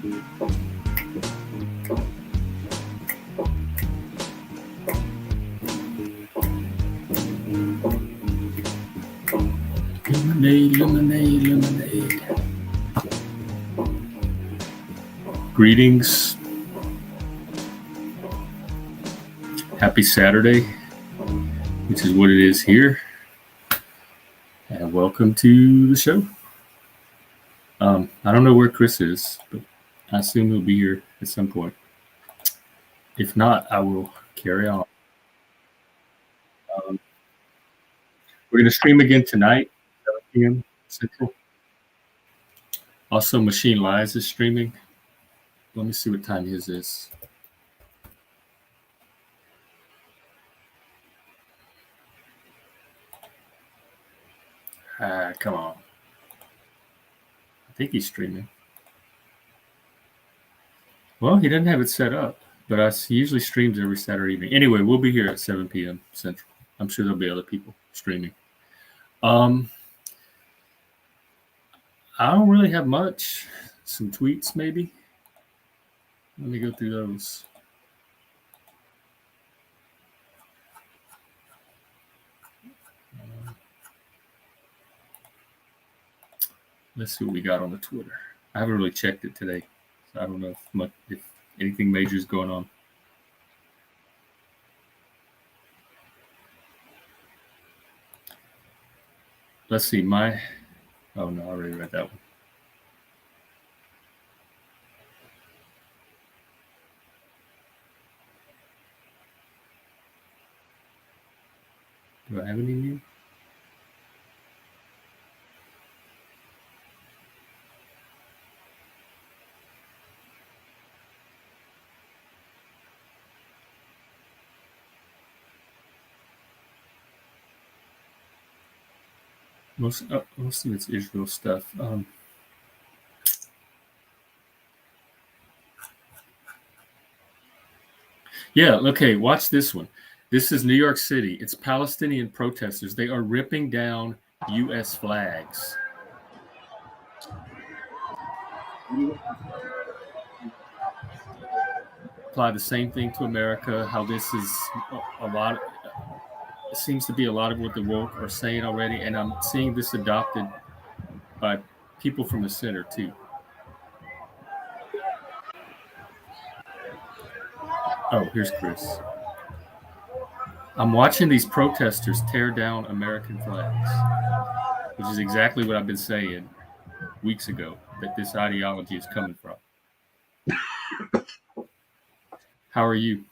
Lemonade, lemonade, lemonade. Greetings. Happy Saturday, which is what it is here. And welcome to the show. I don't know where Chris is, but I assume he'll be here at some point. If not, I will carry on. We're going to stream again tonight, 7 p.m. Central. Also, Machine Lies is streaming. Let me see what time his is. Come on. I think he's streaming. Well, he doesn't have it set up, but he usually streams every Saturday evening. Anyway, we'll be here at 7 p.m. Central. I'm sure there'll be other people streaming. I don't really have much. Some tweets, maybe. Let me go through those. Let's see what we got on the Twitter. I haven't really checked it today, so I don't know if anything major is going on. Let's see. Oh no, I already read that one. Do I have any new? Most of it's Israel stuff. Yeah, okay, watch this one. This is New York City. It's Palestinian protesters. They are ripping down U.S. flags. Apply the same thing to America, how this is a lot. It seems to be a lot of what the woke are saying already, and I'm seeing this adopted by people from the center, too. Oh, here's Chris. I'm watching these protesters tear down American flags, which is exactly what I've been saying weeks ago, that this ideology is coming from. How are you?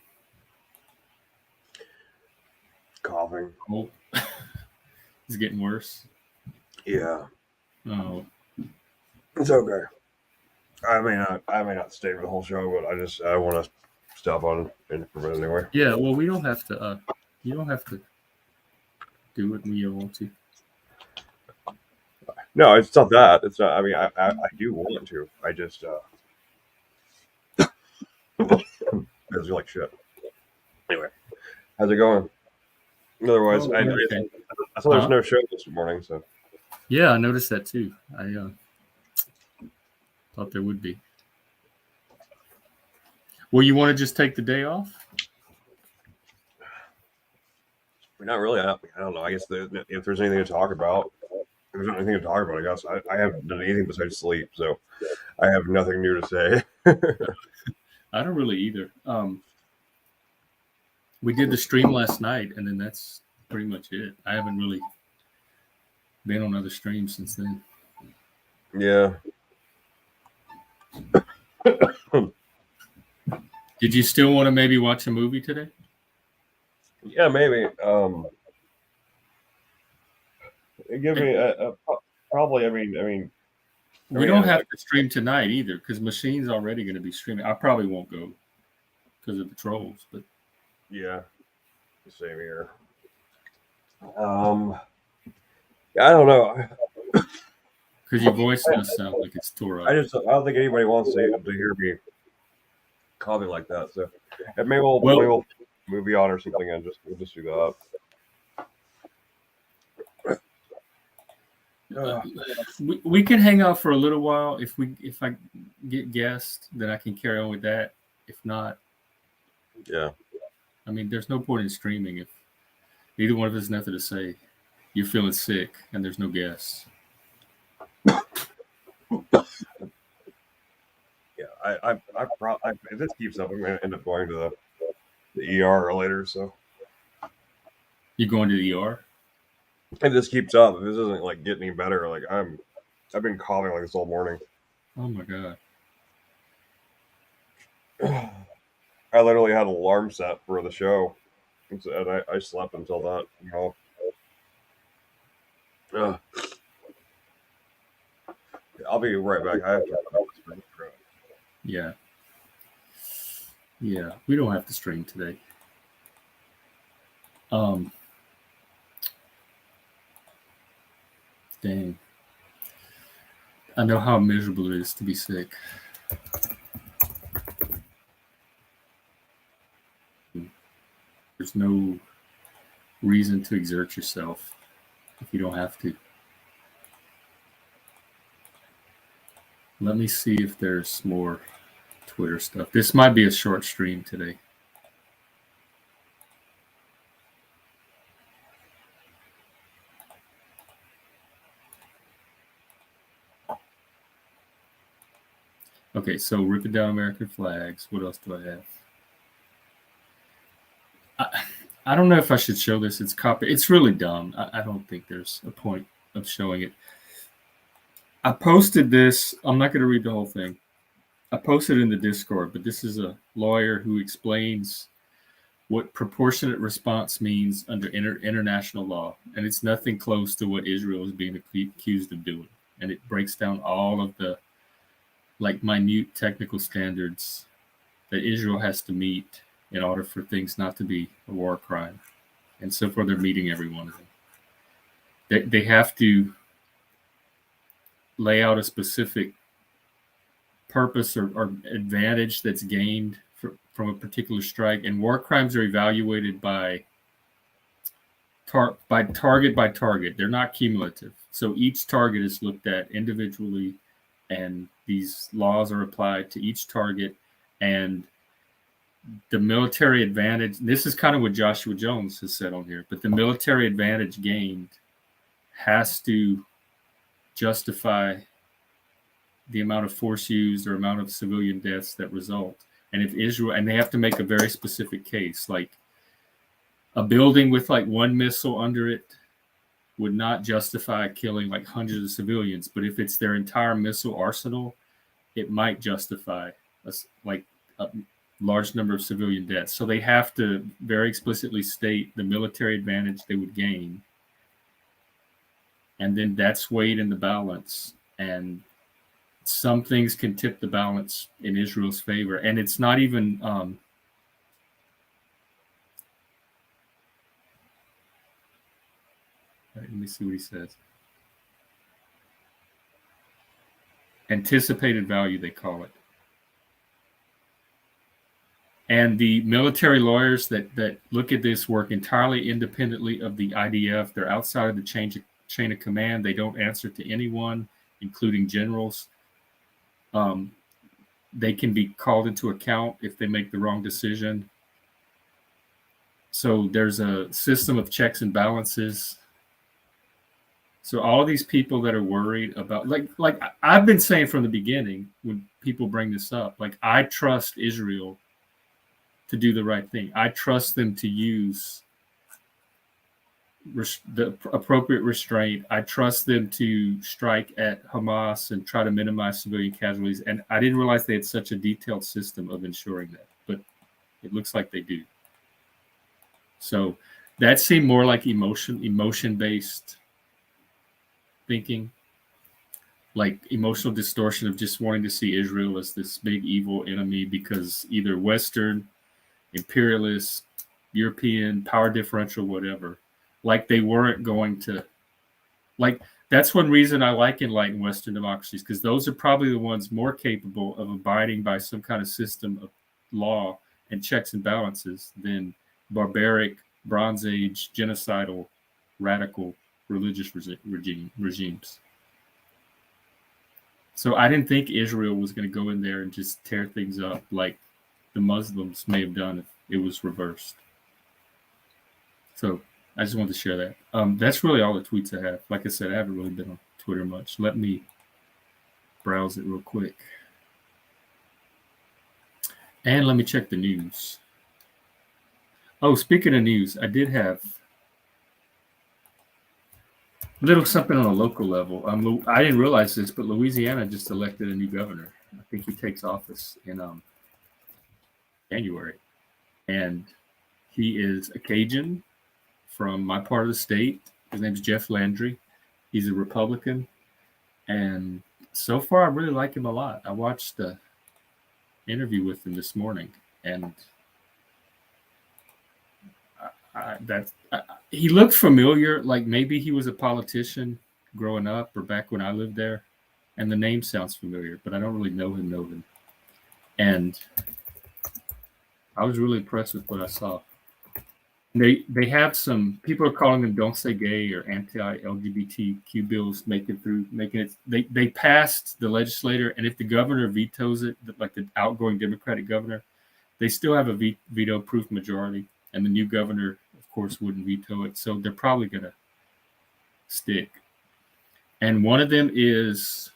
Coughing. Oh, it's getting worse. Yeah. Oh, it's okay. I may not stay for the whole show, but I want to stop on in for a minute anyway. Yeah. Well, we don't have to. You don't have to do it when you want to. No, it's not that. It's not. I mean, I do want to. I just because you like shit. Anyway, how's it going? Otherwise, I thought there was no show this morning, so. Yeah, I noticed that too. I thought there would be. Well, you want to just take the day off? Not really. I don't know. I guess if there's anything to talk about, there's not anything to talk about. I guess I haven't done anything besides sleep, so I have nothing new to say. I don't really either. We did the stream last night, and then that's pretty much it. I haven't really been on other streams since then. Yeah. Did you still want to maybe watch a movie today? Yeah, maybe. Give me probably. I mean. We don't have to stream tonight either because Machine's already going to be streaming. I probably won't go because of the trolls, but yeah, same here. I don't know. Because your voice does sound like it's tore up. I don't think anybody wants to hear me coughing like that. So maybe we'll movie on or something, and we'll just do that. We can hang out for a little while if get guessed, then I can carry on with that. If not, Yeah. I mean, there's no point in streaming if neither one of us has nothing to say. You're feeling sick and there's no guests. Yeah, if this keeps up, I'm going to end up going to the ER later. So You going to the ER? if this keeps up, if this isn't like getting any better, like I've been coughing like this all morning. Oh my god! I literally had an alarm set for the show, and I slept until that. You know. I'll be right back. I have to. Yeah, yeah. We don't have to stream today. Dang. I know how miserable it is to be sick. There's no reason to exert yourself if you don't have to. Let me see if there's more Twitter stuff. This might be a short stream today. Okay, so ripping down American flags. What else do I have? I don't know if I should show this. It's really dumb. I don't think there's a point of showing it. I posted this. I'm not going to read the whole thing. I posted it in the Discord, but this is a lawyer who explains what proportionate response means under international law. And it's nothing close to what Israel is being accused of doing. And it breaks down all of the minute technical standards that Israel has to meet in order for things not to be a war crime. And so far, they're meeting every one of them. They have to lay out a specific purpose or advantage that's gained from a particular strike. And war crimes are evaluated by target by target. They're not cumulative. So each target is looked at individually, and these laws are applied to each target. And the military advantage, this is kind of what Joshua Jones has said on here, but the military advantage gained has to justify the amount of force used or amount of civilian deaths that result. And if Israel, and they have to make a very specific case, like a building with like one missile under it would not justify killing like hundreds of civilians. But if it's their entire missile arsenal, it might justify a large number of civilian deaths. So they have to very explicitly state the military advantage they would gain. And then that's weighed in the balance. And some things can tip the balance in Israel's favor. And it's not even let me see what he says. Anticipated value, they call it. And the military lawyers that look at this work entirely independently of the IDF. They're outside of the chain of command. They don't answer to anyone, including generals. They can be called into account if they make the wrong decision. So there's a system of checks and balances. So all of these people that are worried about, like I've been saying from the beginning when people bring this up, like I trust Israel to do the right thing. I trust them to use the appropriate restraint. I trust them to strike at Hamas and try to minimize civilian casualties. And I didn't realize they had such a detailed system of ensuring that, but it looks like they do. So that seemed more like emotion-based thinking, like emotional distortion of just wanting to see Israel as this big evil enemy because either Western, imperialist, European, power differential, whatever, like they weren't going to, like that's one reason I like enlightened Western democracies, because those are probably the ones more capable of abiding by some kind of system of law and checks and balances than barbaric, Bronze Age, genocidal, radical religious regimes. So I didn't think Israel was going to go in there and just tear things up like the Muslims may have done if it was reversed. So I just wanted to share that. That's really all the tweets I have. Like I said, I haven't really been on Twitter much. Let me browse it real quick. And let me check the news. Oh, speaking of news, I did have a little something on a local level. I didn't realize this, but Louisiana just elected a new governor. I think he takes office in January. And he is a Cajun from my part of the state. His name's Jeff Landry. He's a Republican. And so far, I really like him a lot. I watched the interview with him this morning, and he looked familiar, like maybe he was a politician growing up or back when I lived there, and the name sounds familiar, but I don't really know him. And I was really impressed with what I saw. They have some people are calling them "Don't Say Gay" or anti-LGBTQ bills making it. They passed the legislature, and if the governor vetoes it, like the outgoing Democratic governor, they still have a veto-proof majority, and the new governor, of course, wouldn't veto it. So they're probably going to stick. And one of them is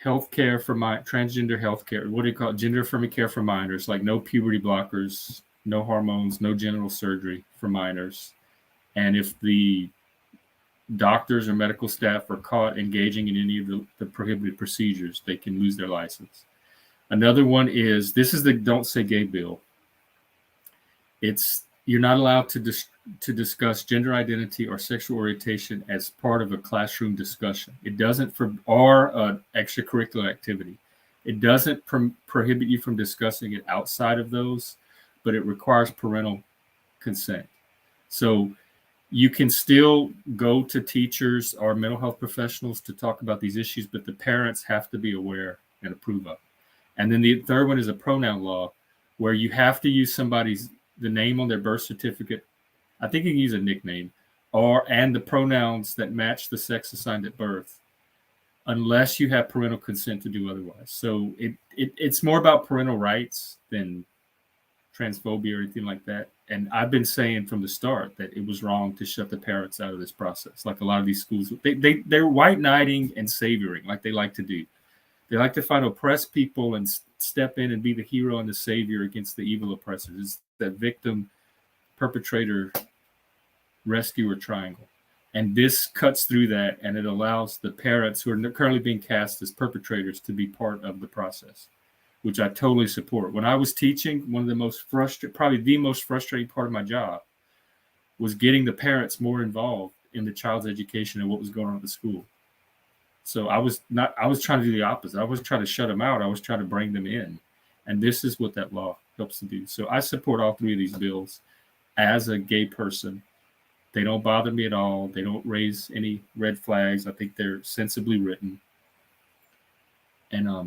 healthcare for transgender healthcare. What do you call it? Gender-affirming care for minors, like no puberty blockers, no hormones, no genital surgery for minors. And if the doctors or medical staff are caught engaging in any of the prohibited procedures, they can lose their license. Another one is, this is the Don't Say Gay bill. You're not allowed to discuss gender identity or sexual orientation as part of a classroom discussion. It doesn't or an extracurricular activity. It doesn't prohibit you from discussing it outside of those, but it requires parental consent. So you can still go to teachers or mental health professionals to talk about these issues, but the parents have to be aware and approve of. And then the third one is a pronoun law, where you have to use the name on their birth certificate. I think you can use a nickname and the pronouns that match the sex assigned at birth, unless you have parental consent to do otherwise. So it's more about parental rights than transphobia or anything like that. And I've been saying from the start that it was wrong to shut the parents out of this process. Like a lot of these schools, they're white knighting and savoring, like they like to do. They like to find oppressed people and step in and be the hero and the savior against the evil oppressors. It's that victim, perpetrator, rescuer triangle. And this cuts through that, and it allows the parents who are currently being cast as perpetrators to be part of the process, which I totally support. When I was teaching, one of the most probably the most frustrating part of my job was getting the parents more involved in the child's education and what was going on at the school. So I was trying to do the opposite. I wasn't trying to shut them out. I was trying to bring them in. And this is what that law helps to do. So I support all three of these bills as a gay person. They don't bother me at all. They don't raise any red flags. I think they're sensibly written. And I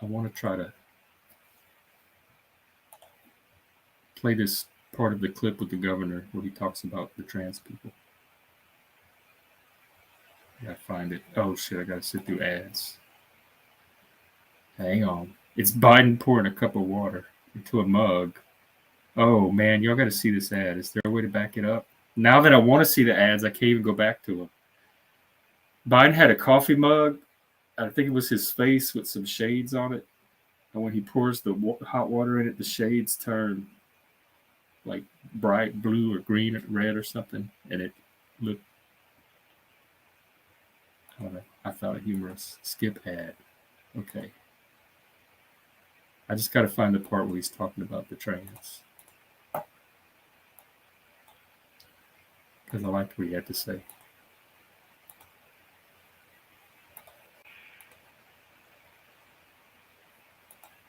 want to try to play this part of the clip with the governor where he talks about the trans people. I gotta find it. Oh shit, I gotta sit through ads. Hang on. It's Biden pouring a cup of water into a mug. Oh man, y'all gotta see this ad. Is there a way to back it up? Now that I want to see the ads, I can't even go back to them. Biden had a coffee mug. I think it was his face with some shades on it. And when he pours the hot water in it, the shades turn like bright blue or green or red or something. And it looked, I found it humorous. Skip ad. Okay. I just got to find the part where he's talking about the trans. Because I liked what he had to say.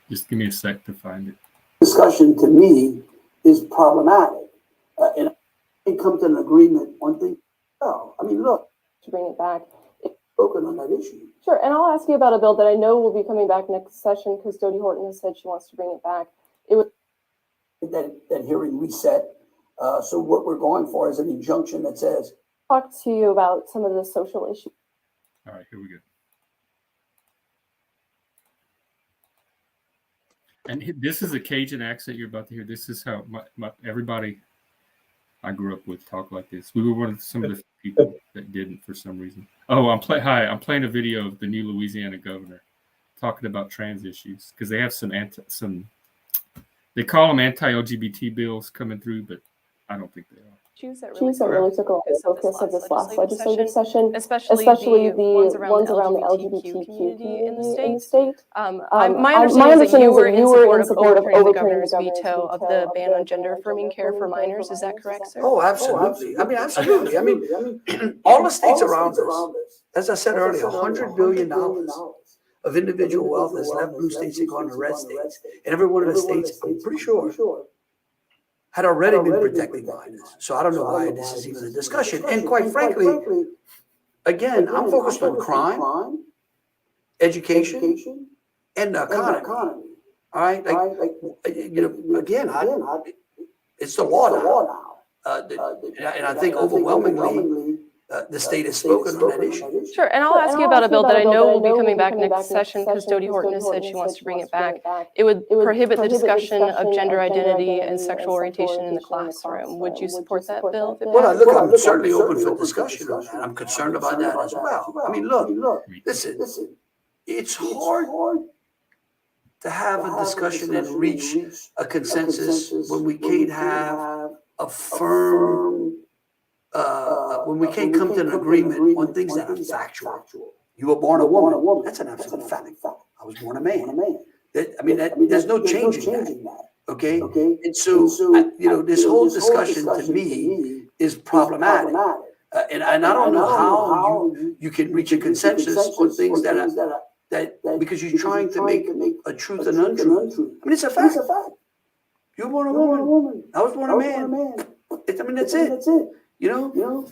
Just give me a sec to find it. Discussion to me is problematic. And I come to an agreement on things. Oh, I mean, look. To bring it back. Spoken on that issue. Sure, and I'll ask you about a bill that I know will be coming back next session because Dodie Horton has said she wants to bring it back. It was that hearing reset. So what we're going for is an injunction that says. Talk to you about some of the social issues. All right, here we go. And this is a Cajun accent you're about to hear. This is how everybody I grew up with talk like this. We were some of the people that didn't for some reason. Oh, I'm playing a video of the new Louisiana governor talking about trans issues because they have some they call them anti-LGBT bills coming through, but I don't think they are. Issues that really took a focus of this last legislative session, especially the ones around the LGBTQ community in the state. My understanding is that you were in support of overturning the governor's veto of the ban on gender-affirming care for minors. Is that correct, sir? Oh, absolutely. I mean, absolutely. I mean, all the states around us, as I said earlier, $100 billion of individual wealth has left blue states and gone to red states. And every one of the states, I'm pretty sure, had already been protecting minors. So I don't know why this is even a discussion. And quite frankly, again, I'm focused on crime, education, and the economy. All right? Again, it's the law now. And I think overwhelmingly, the state has spoken on that issue. Sure, and I'll ask you about a bill that I know will be coming back next session because Dodie Horton has said she wants to bring it back. It would prohibit the discussion of gender identity and sexual orientation in the classroom. Would you support that bill? Well, look, I'm certainly open for discussion on that. I'm concerned about that as well. I mean, look, listen, it's hard to have a discussion and reach a consensus when we can't have a firm when we can't come to an agreement on things that are factual. You were born a woman. That's an absolute fact. I was born a man. There's no changing that. Okay? And so, this whole discussion to me is problematic. And I don't know how you can reach a consensus on things that because you're trying to make a truth an untruth. I mean, it's a fact. You were born a woman. I was born a man. That's it. There's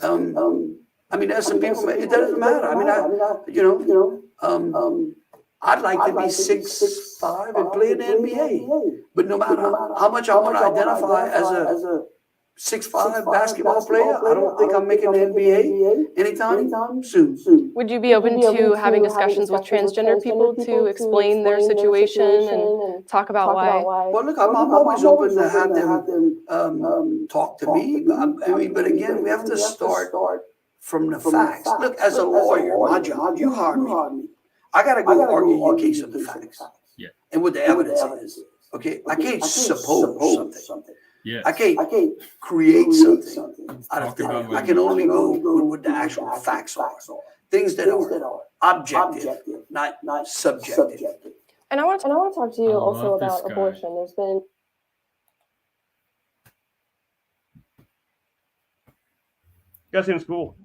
some people, it doesn't matter. I'd like to be 6'5" and play in the NBA. But no matter how much I want to identify as a 6'5" basketball player, I don't think I'm making the NBA anytime soon. Would you be open to having discussions with transgender people to explain their situation and talk about why? Well, look, I'm always open to have them talk to me. But again, we have to start from the facts. Look, as a lawyer, my job, you hired me. I got to go argue your case on the facts and what the evidence is. Okay, I can't suppose something. Yes. I can't create something out of thin air. I can only go with what the actual facts are. Things that are objective, not subjective. And I want to talk to you also about abortion. There's been You guys in school?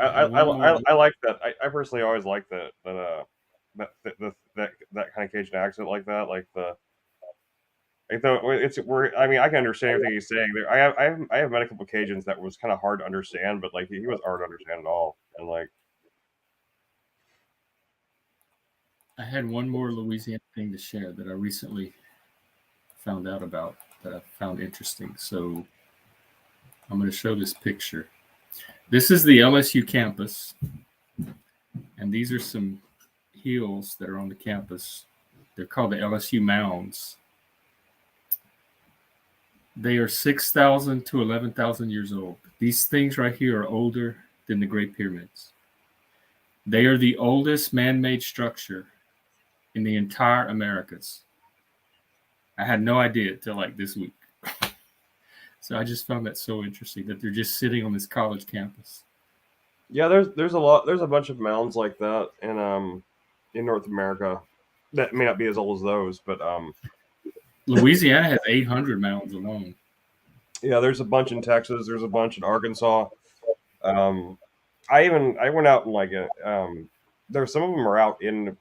I like that. I personally always like that kind of Cajun accent like that. I can understand everything he's saying. I have met a couple of Cajuns that was kind of hard to understand, but he was hard to understand at all. And I had one more Louisiana thing to share that I recently found out about that I found interesting. So I'm going to show this picture. This is the LSU campus, and these are some hills that are on the campus. They're called the LSU Mounds. They are 6,000 to 11,000 years old. These things right here are older than the Great Pyramids. They are the oldest man-made structure in the entire Americas. I had no idea until this week. So I just found that so interesting that they're just sitting on this college campus. yeah, there's a bunch of mounds like that in North America that may not be as old as those, but Louisiana has 800 mounds alone. yeah, there's a bunch in Texas. There's a bunch in Arkansas. I went out and there's some of them are out in the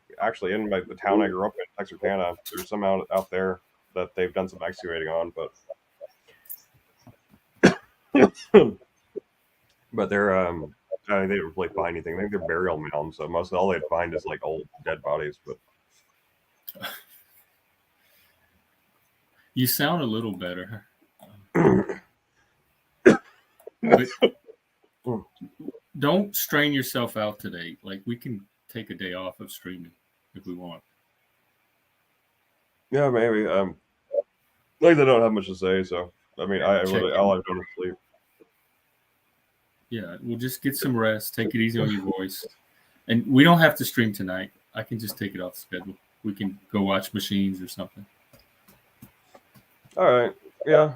town I grew up in, Texarkana. There's some out there that they've done some excavating on, but but they're they didn't really find anything. I think they're burial mounds, so most of all they'd find is old dead bodies. But You sound a little better. But don't strain yourself out today. We can take a day off of streaming if we want. Yeah, maybe. Like they don't have much to say, so I mean, I Check really all I've done is sleep. Yeah, we'll just get some rest. Take it easy on your voice, and we don't have to stream tonight. I can just take it off the schedule. We can go watch Machines or something. All right, yeah,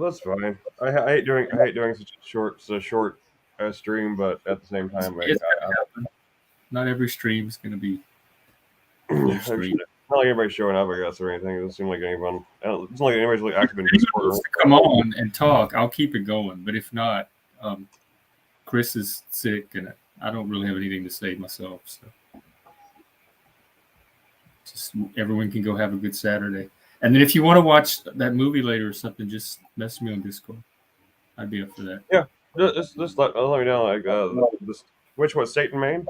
that's fine. I hate doing such a short stream, but at the same time, It's gonna happen. Not every stream is going to be full stream. Not like anybody's showing up, I guess, or anything. It doesn't seem like anyone. It doesn't like anybody's really active in If anyone Discord. wants to come on and talk, I'll keep it going. But if not, Chris is sick, and I don't really have anything to say myself. So just everyone can go have a good Saturday. And then if you want to watch that movie later or something, just message me on Discord. I'd be up for that. Yeah, just let me know. Like which was Satan Maine?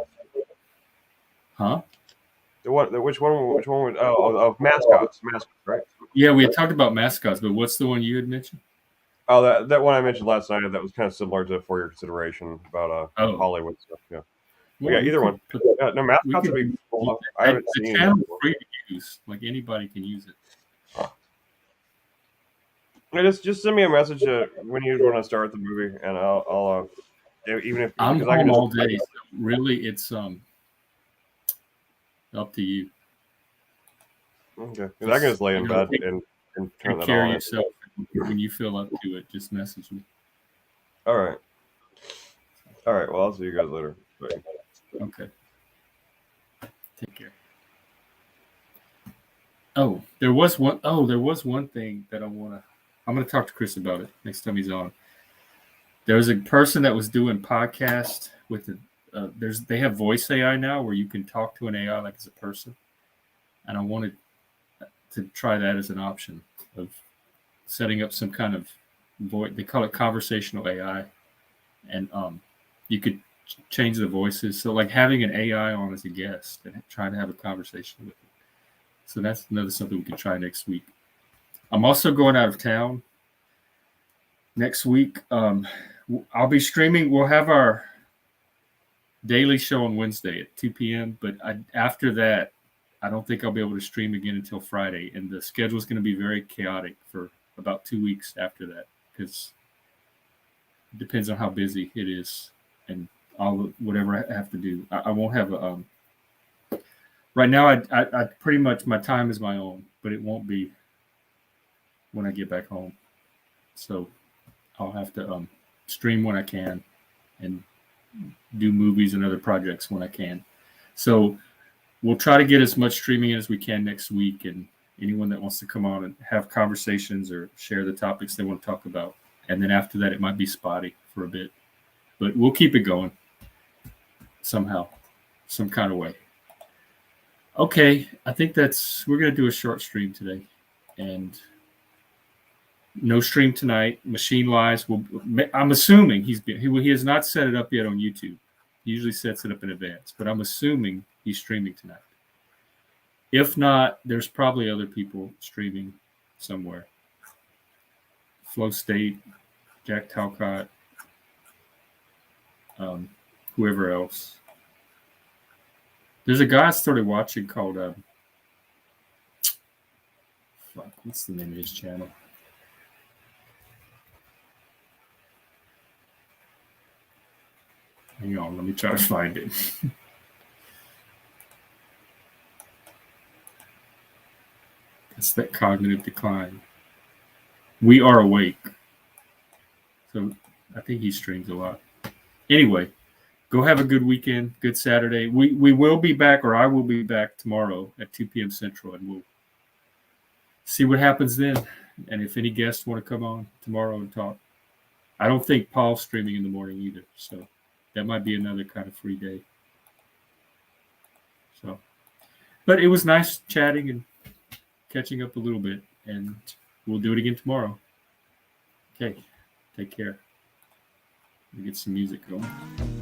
Huh? Which one would? Oh, mascots, right? Yeah, we had talked about mascots, but what's the one you had mentioned? Oh, that one I mentioned last night. That was kind of similar to For Your Consideration about Hollywood stuff. Yeah. Well, yeah, either one. No, mascots would be cool. I haven't seen the channel free to use. Like anybody can use it. Just send me a message when you want to start the movie, and I'll even if I'm home all day. So really, it's up to you. Okay, because I can just lay in bed and turn that on. Take care of yourself. When you feel up to it, just message me. All right. Well, I'll see you guys later. Bye. Okay. Take care. There was one thing that I'm gonna talk to Chris about it next time he's on. There was a person that was doing podcast with they have voice AI now where you can talk to an AI like it's a person, and I wanted to try that as an option of setting up some kind of voice. They call it conversational AI, and you could change the voices. So like having an AI on as a guest and trying to have a conversation with it. So that's another something we can try next week. I'm also going out of town next week. I'll be streaming. We'll have our daily show on Wednesday at 2 p.m. But after that, I don't think I'll be able to stream again until Friday. And the schedule is going to be very chaotic for about 2 weeks after that, because it depends on how busy it is and whatever I have to do. I won't have a right now. I pretty much my time is my own, but it won't be when I get back home. So I'll have to stream when I can and do movies and other projects when I can. So we'll try to get as much streaming in as we can next week, and anyone that wants to come on and have conversations or share the topics they want to talk about. And then after that, it might be spotty for a bit, but we'll keep it going somehow, some kind of way. Okay, I think we're going to do a short stream today, and no stream tonight. Machine Lies I'm assuming he has not set it up yet on YouTube. He usually sets it up in advance, but I'm assuming he's streaming tonight. If not, there's probably other people streaming somewhere. Flow State, Jack Talcott, whoever else. There's a guy I started watching called what's the name of his channel? Hang on, let me try to find it. It's that cognitive decline. We Are Awake. So I think he streams a lot. Anyway, go have a good weekend, good Saturday. We will be back, or I will be back tomorrow at 2 p.m. Central, and we'll see what happens then. And if any guests want to come on tomorrow and talk. I don't think Paul's streaming in the morning either, so that might be another kind of free day. So, but it was nice chatting and catching up a little bit, and we'll do it again tomorrow. Okay, take care. Let me get some music going.